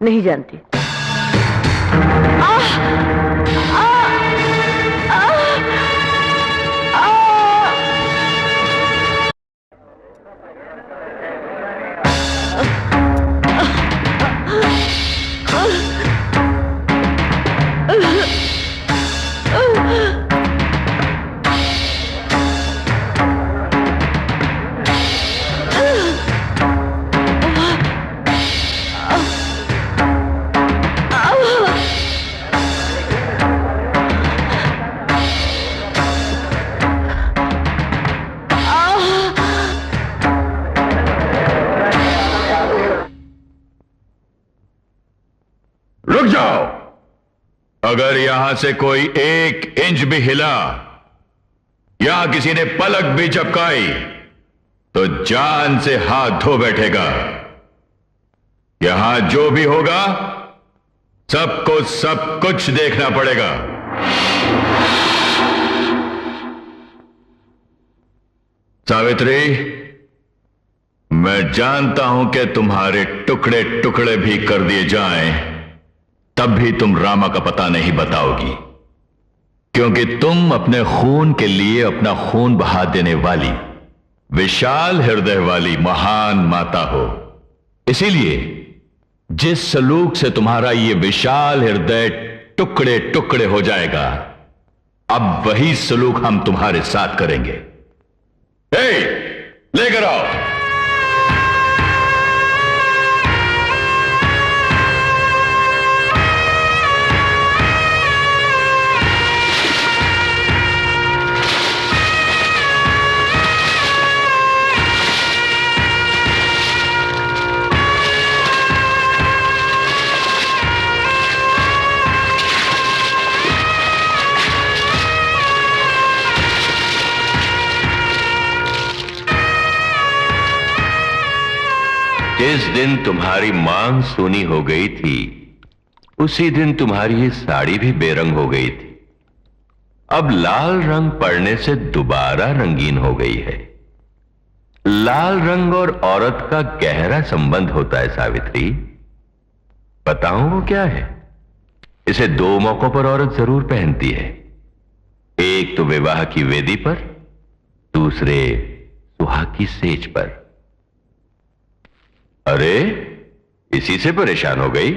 नहीं जानती। रुक जाओ। अगर यहां से कोई 1 इंच भी हिला या किसी ने पलक भी झपकाई तो जान से हाथ धो बैठेगा। यहां जो भी होगा सबको सब कुछ देखना पड़ेगा। सावित्री, मैं जानता हूं कि तुम्हारे टुकड़े टुकड़े भी कर दिए जाएं, तब भी तुम रामा का पता नहीं बताओगी, क्योंकि तुम अपने खून के लिए अपना खून बहा देने वाली विशाल हृदय वाली महान माता हो। इसीलिए जिस सलूक से तुम्हारा ये विशाल हृदय टुकड़े टुकड़े हो जाएगा, अब वही सलूक हम तुम्हारे साथ करेंगे। लेकर आओ। जिस दिन तुम्हारी मांग सूनी हो गई थी, उसी दिन तुम्हारी ये साड़ी भी बेरंग हो गई थी। अब लाल रंग पड़ने से दोबारा रंगीन हो गई है। लाल रंग और औरत का गहरा संबंध होता है सावित्री। बताऊं वो क्या है? इसे 2 मौकों पर औरत जरूर पहनती है। एक तो विवाह की वेदी पर, दूसरे सुहाग की सेज पर। अरे, इसी से परेशान हो गई?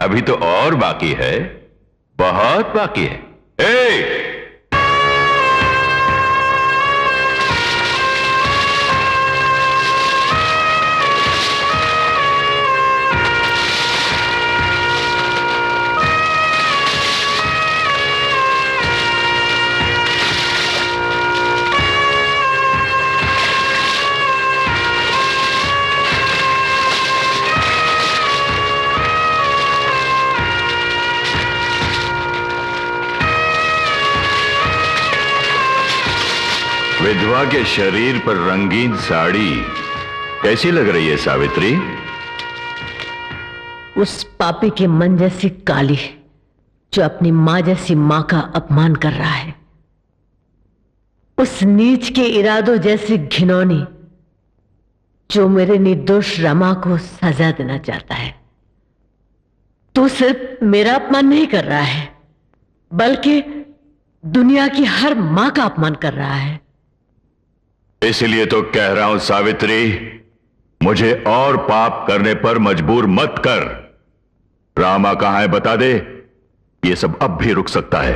अभी तो और बाकी है, बहुत बाकी है। विधवा के शरीर पर रंगीन साड़ी कैसी लग रही है सावित्री? उस पापी के मन जैसी काली, जो अपनी मां जैसी मां का अपमान कर रहा है। उस नीच के इरादों जैसी घिनौनी, जो मेरे निर्दोष रमा को सजा देना चाहता है। तू सिर्फ मेरा अपमान नहीं कर रहा है, बल्कि दुनिया की हर मां का अपमान कर रहा है। इसलिए तो कह रहा हूं सावित्री, मुझे और पाप करने पर मजबूर मत कर। रामा कहां है बता दे, ये सब अब भी रुक सकता है।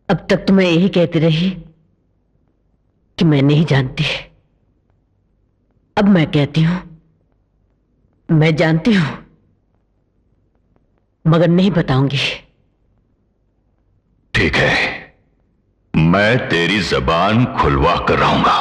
अब तक तो मैं यही कहती रही कि मैं नहीं जानती। अब मैं कहती हूं, मैं जानती हूं, मगर नहीं बताऊंगी। ठीक है, मैं तेरी जबान खुलवा कर रहूंगा।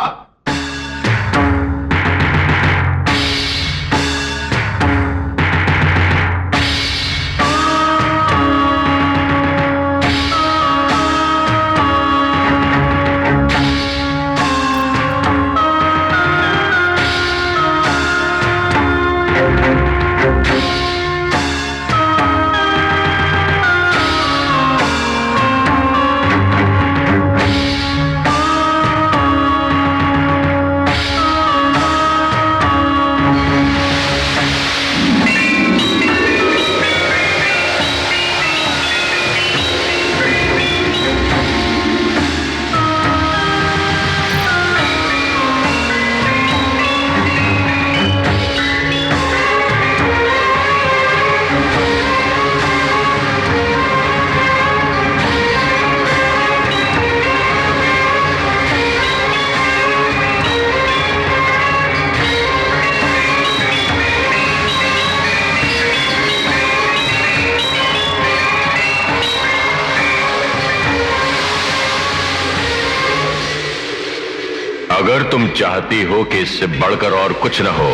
तुम चाहती हो कि इससे बढ़कर और कुछ न हो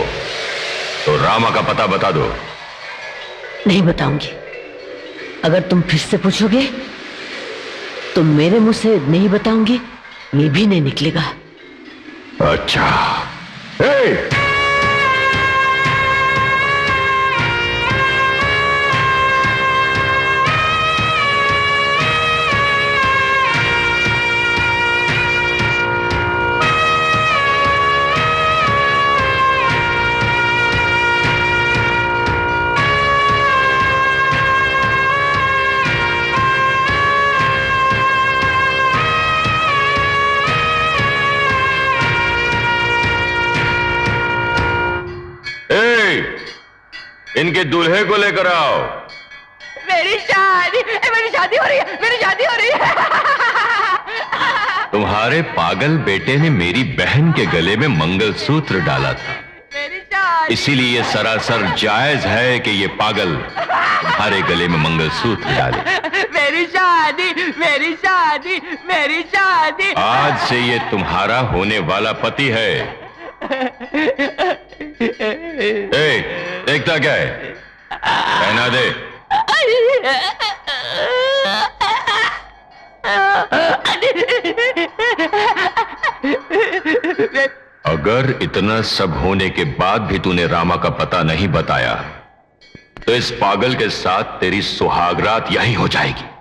तो रामा का पता बता दो। नहीं बताऊंगी। अगर तुम फिर से पूछोगे तो मेरे मुंह से नहीं बताऊंगी ये भी नहीं निकलेगा। अच्छा। हे! इनके दूल्हे को लेकर आओ। मेरी शादी हो रही है, मेरी शादी हो रही है। तुम्हारे पागल बेटे ने मेरी बहन के गले में मंगलसूत्र डाला था, इसीलिए ये सरासर जायज है कि ये पागल तुम्हारे गले में मंगलसूत्र डाले। मेरी शादी, मेरी शादी, मेरी शादी। आज से ये तुम्हारा होने वाला पति है। देखता क्या है? पहना दे। अगर इतना सब होने के बाद भी तूने रामा का पता नहीं बताया तो इस पागल के साथ तेरी सुहागरात यही हो जाएगी।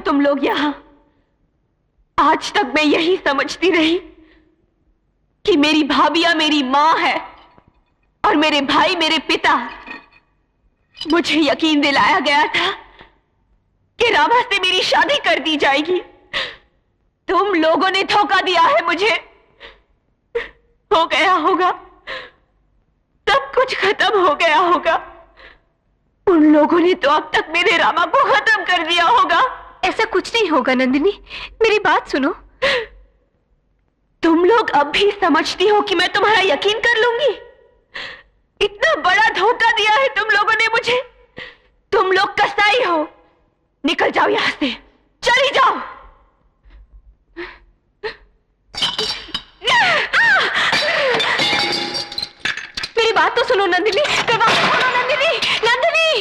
तुम लोग यहां? आज तक मैं यही समझती रही कि मेरी भाभियां मेरी मां है और मेरे भाई मेरे पिता। मुझे यकीन दिलाया गया था कि रामा से मेरी शादी कर दी जाएगी। तुम लोगों ने धोखा दिया है मुझे। हो गया होगा, सब कुछ खत्म हो गया होगा। उन लोगों ने तो अब तक मेरे रामा को खत्म कर दिया होगा। ऐसा कुछ नहीं होगा नंदिनी, मेरी बात सुनो। तुम लोग अब भी समझती हो कि मैं तुम्हारा यकीन कर लूंगी? इतना बड़ा धोखा दिया है तुम लोगों ने मुझे। तुम लोग कसाई हो। निकल जाओ यहां से, चली जाओ। मेरी बात तो सुनो नंदिनी, दरवाजा खोलो